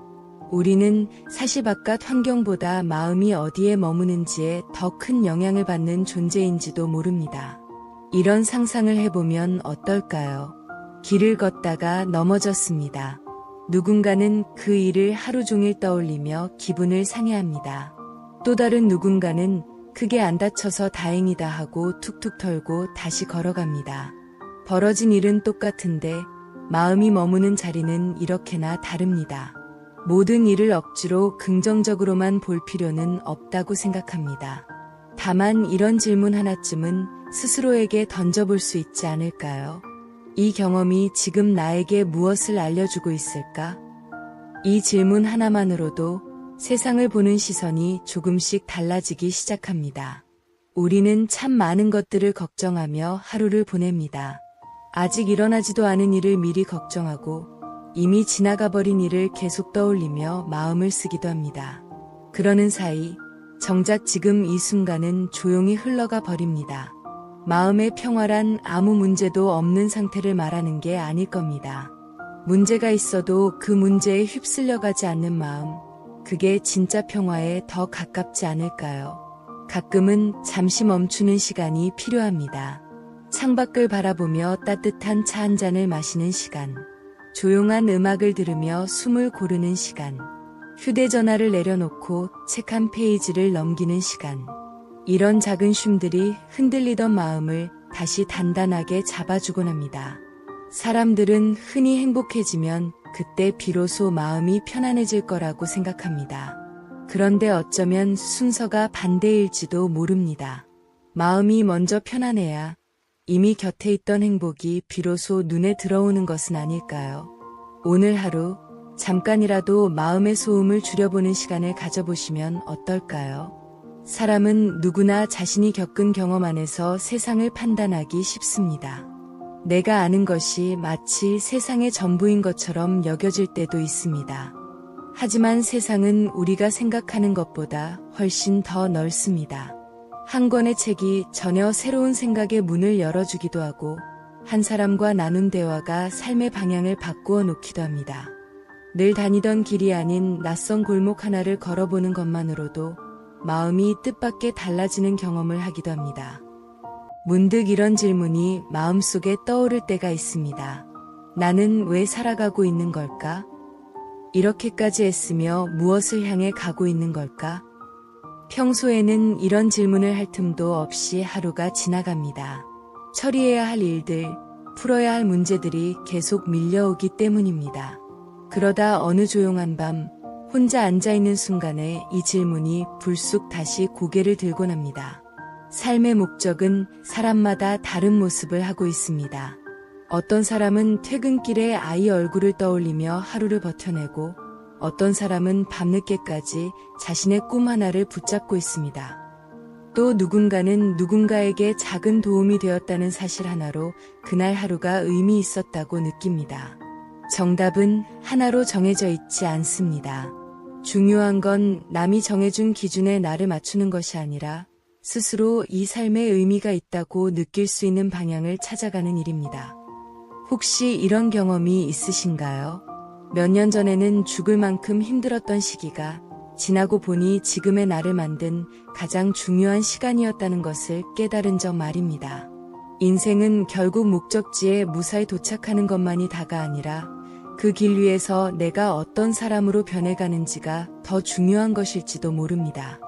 우리는 사실 바깥 환경보다 마음이 어디에 머무는지에 더 큰 영향을 받는 존재인지도 모릅니다. 이런 상상을 해보면 어떨까요? 길을 걷다가 넘어졌습니다. 누군가는 그 일을 하루 종일 떠올리며 기분을 상해합니다. 또 다른 누군가는 크게 안 다쳐서 다행이다 하고 툭툭 털고 다시 걸어갑니다. 벌어진 일은 똑같은데 마음이 머무는 자리는 이렇게나 다릅니다. 모든 일을 억지로 긍정적으로만 볼 필요는 없다고 생각합니다. 다만 이런 질문 하나쯤은 스스로에게 던져볼 수 있지 않을까요? 이 경험이 지금 나에게 무엇을 알려주고 있을까? 이 질문 하나만으로도 세상을 보는 시선이 조금씩 달라지기 시작합니다. 우리는 참 많은 것들을 걱정하며 하루를 보냅니다. 아직 일어나지도 않은 일을 미리 걱정하고 이미 지나가 버린 일을 계속 떠올리며 마음을 쓰기도 합니다. 그러는 사이 정작 지금 이 순간은 조용히 흘러가 버립니다. 마음의 평화란 아무 문제도 없는 상태를 말하는 게 아닐 겁니다. 문제가 있어도 그 문제에 휩쓸려 가지 않는 마음, 그게 진짜 평화에 더 가깝지 않을까요? 가끔은 잠시 멈추는 시간이 필요합니다. 창밖을 바라보며 따뜻한 차 한 잔을 마시는 시간, 조용한 음악을 들으며 숨을 고르는 시간, 휴대전화를 내려놓고 책 한 페이지를 넘기는 시간. 이런 작은 쉼들이 흔들리던 마음을 다시 단단하게 잡아주곤 합니다. 사람들은 흔히 행복해지면 그때 비로소 마음이 편안해질 거라고 생각합니다. 그런데 어쩌면 순서가 반대일지도 모릅니다. 마음이 먼저 편안해야 이미 곁에 있던 행복이 비로소 눈에 들어오는 것은 아닐까요? 오늘 하루 잠깐이라도 마음의 소음을 줄여보는 시간을 가져보시면 어떨까요? 사람은 누구나 자신이 겪은 경험 안에서 세상을 판단하기 쉽습니다. 내가 아는 것이 마치 세상의 전부인 것처럼 여겨질 때도 있습니다. 하지만 세상은 우리가 생각하는 것보다 훨씬 더 넓습니다. 한 권의 책이 전혀 새로운 생각의 문을 열어주기도 하고 한 사람과 나눈 대화가 삶의 방향을 바꾸어 놓기도 합니다. 늘 다니던 길이 아닌 낯선 골목 하나를 걸어보는 것만으로도 마음이 뜻밖의 달라지는 경험을 하기도 합니다. 문득 이런 질문이 마음속에 떠오를 때가 있습니다. 나는 왜 살아가고 있는 걸까? 이렇게까지 애쓰며 무엇을 향해 가고 있는 걸까? 평소에는 이런 질문을 할 틈도 없이 하루가 지나갑니다. 처리해야 할 일들, 풀어야 할 문제들이 계속 밀려오기 때문입니다. 그러다 어느 조용한 밤, 혼자 앉아있는 순간에 이 질문이 불쑥 다시 고개를 들곤 합니다. 삶의 목적은 사람마다 다른 모습을 하고 있습니다. 어떤 사람은 퇴근길에 아이 얼굴을 떠올리며 하루를 버텨내고 어떤 사람은 밤늦게까지 자신의 꿈 하나를 붙잡고 있습니다. 또 누군가는 누군가에게 작은 도움이 되었다는 사실 하나로 그날 하루가 의미 있었다고 느낍니다. 정답은 하나로 정해져 있지 않습니다. 중요한 건 남이 정해준 기준에 나를 맞추는 것이 아니라 스스로 이 삶에 의미가 있다고 느낄 수 있는 방향을 찾아가는 일입니다. 혹시 이런 경험이 있으신가요? 몇 년 전에는 죽을 만큼 힘들었던 시기가 지나고 보니 지금의 나를 만든 가장 중요한 시간이었다는 것을 깨달은 적 말입니다. 인생은 결국 목적지에 무사히 도착하는 것만이 다가 아니라 그 길 위에서 내가 어떤 사람으로 변해가는지가 더 중요한 것일지도 모릅니다.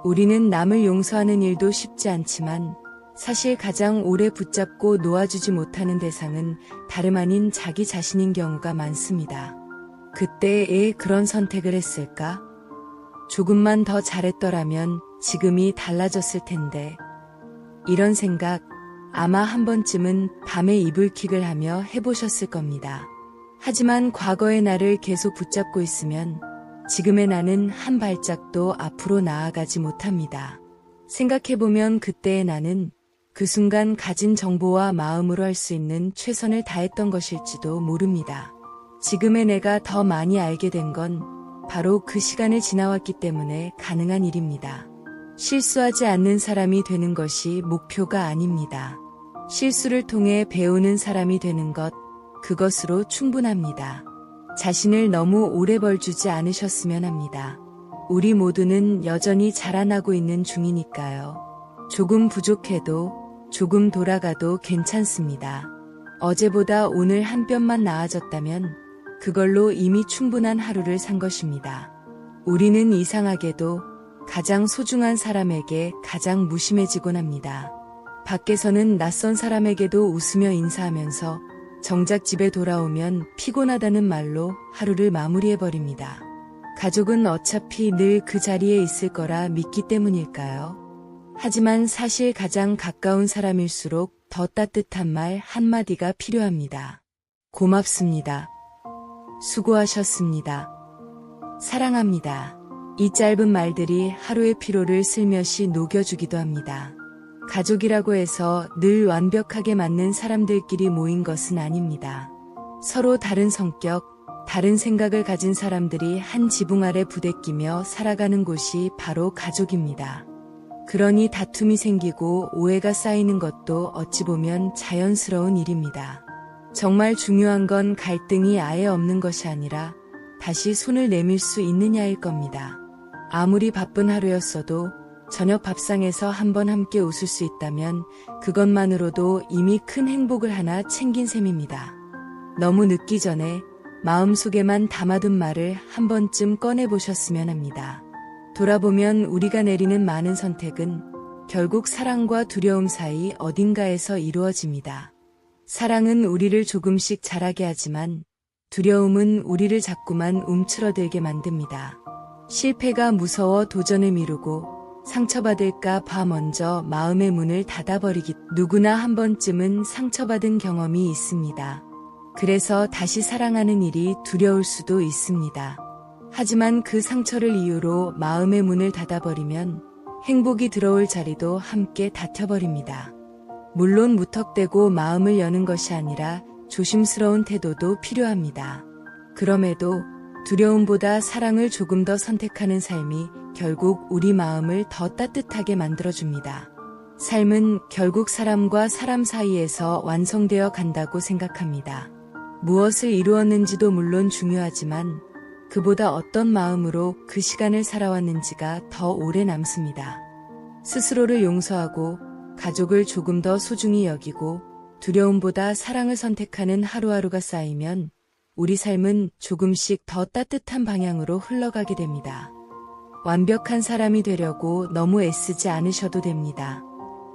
우리는 남을 용서하는 일도 쉽지 않지만 사실 가장 오래 붙잡고 놓아주지 못하는 대상은 다름 아닌 자기 자신인 경우가 많습니다. 그때에 그런 선택을 했을까? 조금만 더 잘했더라면 지금이 달라졌을 텐데. 이런 생각 아마 한 번쯤은 밤에 이불킥을 하며 해보셨을 겁니다. 하지만 과거의 나를 계속 붙잡고 있으면 지금의 나는 한 발짝도 앞으로 나아가지 못합니다. 생각해보면 그때의 나는 그 순간 가진 정보와 마음으로 할 수 있는 최선을 다했던 것일지도 모릅니다. 지금의 내가 더 많이 알게 된 건 바로 그 시간을 지나왔기 때문에 가능한 일입니다. 실수하지 않는 사람이 되는 것이 목표가 아닙니다. 실수를 통해 배우는 사람이 되는 것, 그것으로 충분합니다. 자신을 너무 오래 벌주지 않으셨으면 합니다. 우리 모두는 여전히 자라나고 있는 중이니까요. 조금 부족해도 조금 돌아가도 괜찮습니다. 어제보다 오늘 한 뼘만 나아졌다면 그걸로 이미 충분한 하루를 산 것입니다. 우리는 이상하게도 가장 소중한 사람에게 가장 무심해지곤 합니다. 밖에서는 낯선 사람에게도 웃으며 인사하면서 정작 집에 돌아오면 피곤하다는 말로 하루를 마무리해버립니다. 가족은 어차피 늘 그 자리에 있을 거라 믿기 때문일까요? 하지만 사실 가장 가까운 사람일수록 더 따뜻한 말 한마디가 필요합니다. 고맙습니다. 수고하셨습니다. 사랑합니다. 이 짧은 말들이 하루의 피로를 슬며시 녹여주기도 합니다. 가족이라고 해서 늘 완벽하게 맞는 사람들끼리 모인 것은 아닙니다. 서로 다른 성격, 다른 생각을 가진 사람들이 한 지붕 아래 부대끼며 살아가는 곳이 바로 가족입니다. 그러니 다툼이 생기고 오해가 쌓이는 것도 어찌 보면 자연스러운 일입니다. 정말 중요한 건 갈등이 아예 없는 것이 아니라 다시 손을 내밀 수 있느냐일 겁니다. 아무리 바쁜 하루였어도 저녁 밥상에서 한번 함께 웃을 수 있다면 그것만으로도 이미 큰 행복을 하나 챙긴 셈입니다. 너무 늦기 전에 마음속에만 담아둔 말을 한 번쯤 꺼내보셨으면 합니다. 돌아보면 우리가 내리는 많은 선택은 결국 사랑과 두려움 사이 어딘가에서 이루어집니다. 사랑은 우리를 조금씩 자라게 하지만 두려움은 우리를 자꾸만 움츠러들게 만듭니다. 실패가 무서워 도전을 미루고 상처받을까 봐 먼저 마음의 문을 닫아버리기. 누구나 한 번쯤은 상처받은 경험이 있습니다. 그래서 다시 사랑하는 일이 두려울 수도 있습니다. 하지만 그 상처를 이유로 마음의 문을 닫아버리면 행복이 들어올 자리도 함께 닫혀버립니다. 물론 무턱대고 마음을 여는 것이 아니라 조심스러운 태도도 필요합니다. 그럼에도 두려움보다 사랑을 조금 더 선택하는 삶이 결국 우리 마음을 더 따뜻하게 만들어줍니다. 삶은 결국 사람과 사람 사이에서 완성되어 간다고 생각합니다. 무엇을 이루었는지도 물론 중요하지만 그보다 어떤 마음으로 그 시간을 살아왔는지가 더 오래 남습니다. 스스로를 용서하고 가족을 조금 더 소중히 여기고 두려움보다 사랑을 선택하는 하루하루가 쌓이면 우리 삶은 조금씩 더 따뜻한 방향으로 흘러가게 됩니다. 완벽한 사람이 되려고 너무 애쓰지 않으셔도 됩니다.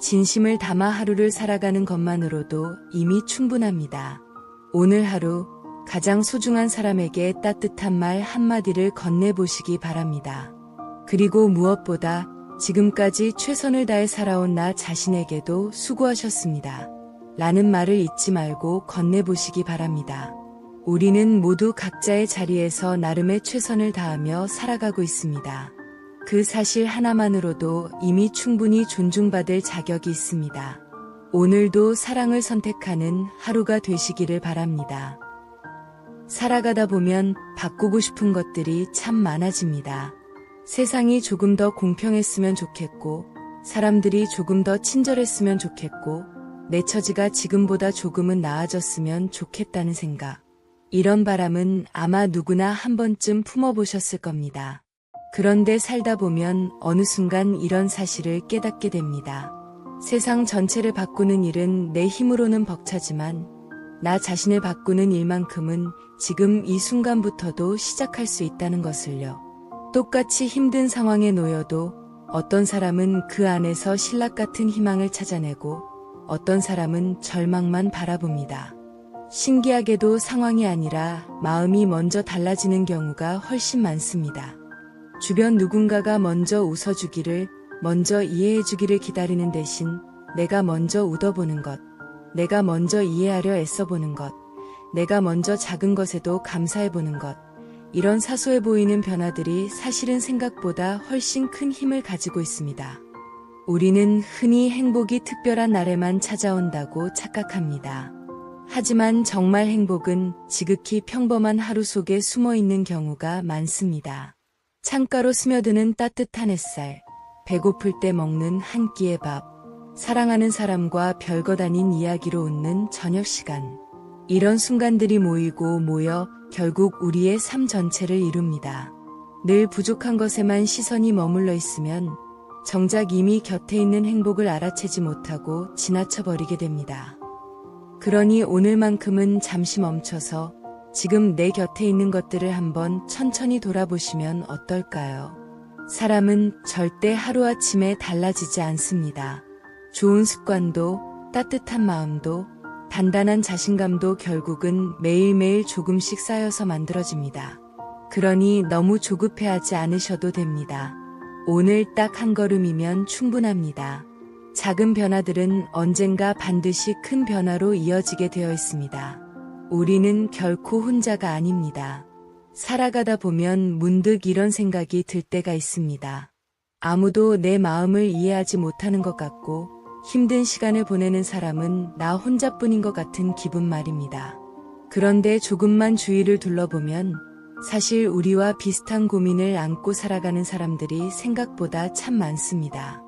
진심을 담아 하루를 살아가는 것만으로도 이미 충분합니다. 오늘 하루 가장 소중한 사람에게 따뜻한 말 한마디를 건네보시기 바랍니다. 그리고 무엇보다 지금까지 최선을 다해 살아온 나 자신에게도 수고하셨습니다. 라는 말을 잊지 말고 건네보시기 바랍니다. 우리는 모두 각자의 자리에서 나름의 최선을 다하며 살아가고 있습니다. 그 사실 하나만으로도 이미 충분히 존중받을 자격이 있습니다. 오늘도 사랑을 선택하는 하루가 되시기를 바랍니다. 살아가다 보면 바꾸고 싶은 것들이 참 많아집니다. 세상이 조금 더 공평했으면 좋겠고, 사람들이 조금 더 친절했으면 좋겠고, 내 처지가 지금보다 조금은 나아졌으면 좋겠다는 생각. 이런 바람은 아마 누구나 한 번쯤 품어보셨을 겁니다. 그런데 살다 보면 어느 순간 이런 사실을 깨닫게 됩니다. 세상 전체를 바꾸는 일은 내 힘으로는 벅차지만 나 자신을 바꾸는 일만큼은 지금 이 순간부터도 시작할 수 있다는 것을요. 똑같이 힘든 상황에 놓여도 어떤 사람은 그 안에서 신락 같은 희망을 찾아내고 어떤 사람은 절망만 바라봅니다. 신기하게도 상황이 아니라 마음이 먼저 달라지는 경우가 훨씬 많습니다. 주변 누군가가 먼저 웃어주기를, 먼저 이해해주기를 기다리는 대신 내가 먼저 웃어보는 것, 내가 먼저 이해하려 애써보는 것, 내가 먼저 작은 것에도 감사해보는 것, 이런 사소해 보이는 변화들이 사실은 생각보다 훨씬 큰 힘을 가지고 있습니다. 우리는 흔히 행복이 특별한 날에만 찾아온다고 착각합니다. 하지만 정말 행복은 지극히 평범한 하루 속에 숨어 있는 경우가 많습니다. 창가로 스며드는 따뜻한 햇살, 배고플 때 먹는 한 끼의 밥, 사랑하는 사람과 별것 아닌 이야기로 웃는 저녁 시간. 이런 순간들이 모이고 모여 결국 우리의 삶 전체를 이룹니다. 늘 부족한 것에만 시선이 머물러 있으면 정작 이미 곁에 있는 행복을 알아채지 못하고 지나쳐버리게 됩니다. 그러니 오늘만큼은 잠시 멈춰서 지금 내 곁에 있는 것들을 한번 천천히 돌아보시면 어떨까요? 사람은 절대 하루아침에 달라지지 않습니다. 좋은 습관도, 따뜻한 마음도, 단단한 자신감도 결국은 매일매일 조금씩 쌓여서 만들어집니다. 그러니 너무 조급해하지 않으셔도 됩니다. 오늘 딱 한 걸음이면 충분합니다. 작은 변화들은 언젠가 반드시 큰 변화로 이어지게 되어 있습니다. 우리는 결코 혼자가 아닙니다. 살아가다 보면 문득 이런 생각이 들 때가 있습니다. 아무도 내 마음을 이해하지 못하는 것 같고 힘든 시간을 보내는 사람은 나 혼자뿐인 것 같은 기분 말입니다. 그런데 조금만 주위를 둘러보면 사실 우리와 비슷한 고민을 안고 살아가는 사람들이 생각보다 참 많습니다.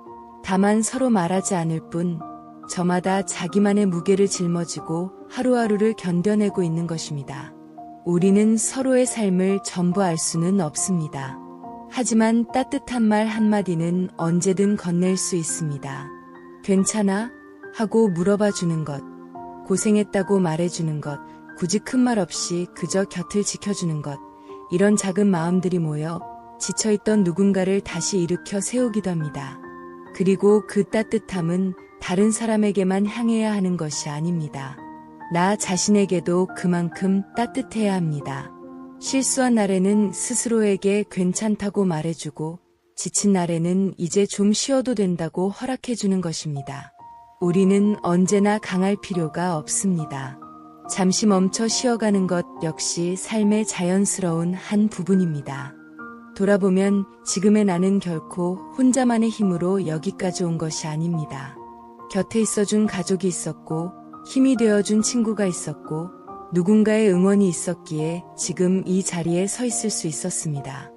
다만 서로 말하지 않을 뿐 저마다 자기만의 무게를 짊어지고 하루하루를 견뎌내고 있는 것입니다. 우리는 서로의 삶을 전부 알 수는 없습니다. 하지만 따뜻한 말 한마디는 언제든 건넬 수 있습니다. 괜찮아? 하고 물어봐 주는 것, 고생했다고 말해주는 것, 굳이 큰 말 없이 그저 곁을 지켜주는 것, 이런 작은 마음들이 모여 지쳐있던 누군가를 다시 일으켜 세우기도 합니다. 그리고 그 따뜻함은 다른 사람에게만 향해야 하는 것이 아닙니다. 나 자신에게도 그만큼 따뜻해야 합니다. 실수한 날에는 스스로에게 괜찮다고 말해주고 지친 날에는 이제 좀 쉬어도 된다고 허락해주는 것입니다. 우리는 언제나 강할 필요가 없습니다. 잠시 멈춰 쉬어가는 것 역시 삶의 자연스러운 한 부분입니다. 돌아보면 지금의 나는 결코 혼자만의 힘으로 여기까지 온 것이 아닙니다. 곁에 있어준 가족이 있었고 힘이 되어준 친구가 있었고 누군가의 응원이 있었기에 지금 이 자리에 서 있을 수 있었습니다.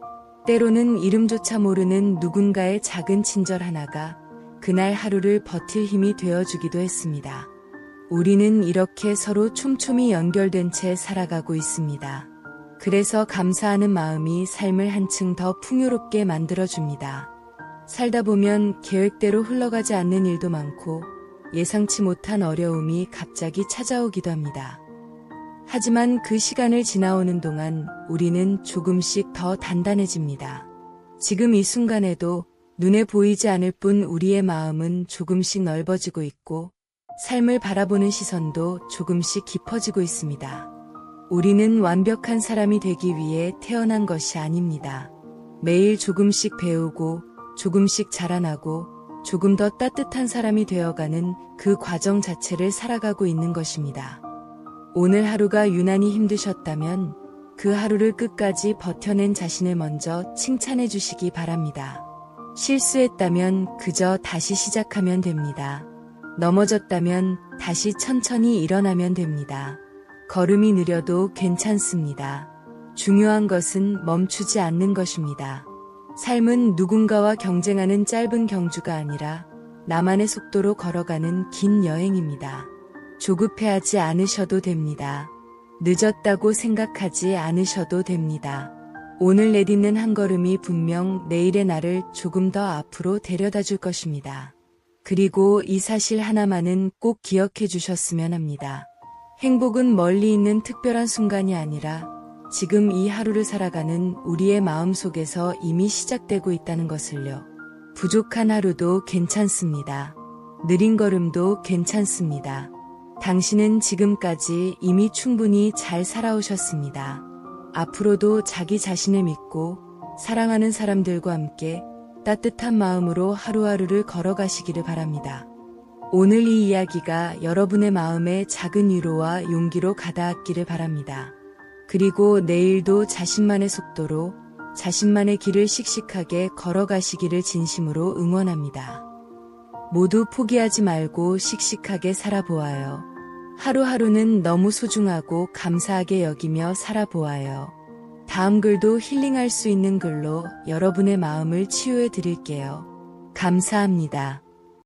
때로는 이름조차 모르는 누군가의 작은 친절 하나가 그날 하루를 버틸 힘이 되어주기도 했습니다. 우리는 이렇게 서로 촘촘히 연결된 채 살아가고 있습니다. 그래서 감사하는 마음이 삶을 한층 더 풍요롭게 만들어줍니다. 살다 보면 계획대로 흘러가지 않는 일도 많고 예상치 못한 어려움이 갑자기 찾아오기도 합니다. 하지만 그 시간을 지나오는 동안 우리는 조금씩 더 단단해집니다. 지금 이 순간에도 눈에 보이지 않을 뿐 우리의 마음은 조금씩 넓어지고 있고 삶을 바라보는 시선도 조금씩 깊어지고 있습니다. 우리는 완벽한 사람이 되기 위해 태어난 것이 아닙니다. 매일 조금씩 배우고 조금씩 자라나고 조금 더 따뜻한 사람이 되어가는 그 과정 자체를 살아가고 있는 것입니다. 오늘 하루가 유난히 힘드셨다면 그 하루를 끝까지 버텨낸 자신을 먼저 칭찬해 주시기 바랍니다. 실수했다면 그저 다시 시작하면 됩니다. 넘어졌다면 다시 천천히 일어나면 됩니다. 걸음이 느려도 괜찮습니다. 중요한 것은 멈추지 않는 것입니다. 삶은 누군가와 경쟁하는 짧은 경주가 아니라 나만의 속도로 걸어가는 긴 여행입니다. 조급해하지 않으셔도 됩니다. 늦었다고 생각하지 않으셔도 됩니다. 오늘 내딛는 한 걸음이 분명 내일의 나를 조금 더 앞으로 데려다 줄 것입니다. 그리고 이 사실 하나만은 꼭 기억해 주셨으면 합니다. 행복은 멀리 있는 특별한 순간이 아니라 지금 이 하루를 살아가는 우리의 마음 속에서 이미 시작되고 있다는 것을요. 부족한 하루도 괜찮습니다. 느린 걸음도 괜찮습니다. 당신은 지금까지 이미 충분히 잘 살아오셨습니다. 앞으로도 자기 자신을 믿고 사랑하는 사람들과 함께 따뜻한 마음으로 하루하루를 걸어가시기를 바랍니다. 오늘 이 이야기가 여러분의 마음에 작은 위로와 용기로 가닿았기를 바랍니다. 그리고 내일도 자신만의 속도로 자신만의 길을 씩씩하게 걸어가시기를 진심으로 응원합니다. 모두 포기하지 말고 씩씩하게 살아보아요. 하루하루는 너무 소중하고 감사하게 여기며 살아보아요. 다음 글도 힐링할 수 있는 글로 여러분의 마음을 치유해 드릴게요. 감사합니다.